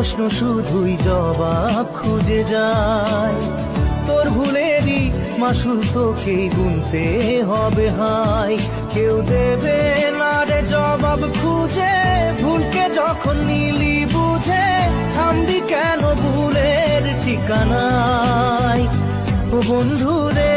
প্রশ্ন শুধুই জবাব খুঁজে যায়। তোর ভুলেরই মাসুল তোকেই গুনতে হবে হায়। কেউ দেবে না রে জবাব খুঁজে, ভুলকে যখন নিলি বুঝে থামবি কেন ভুলের ঠিকানায়। ও বন্ধু রে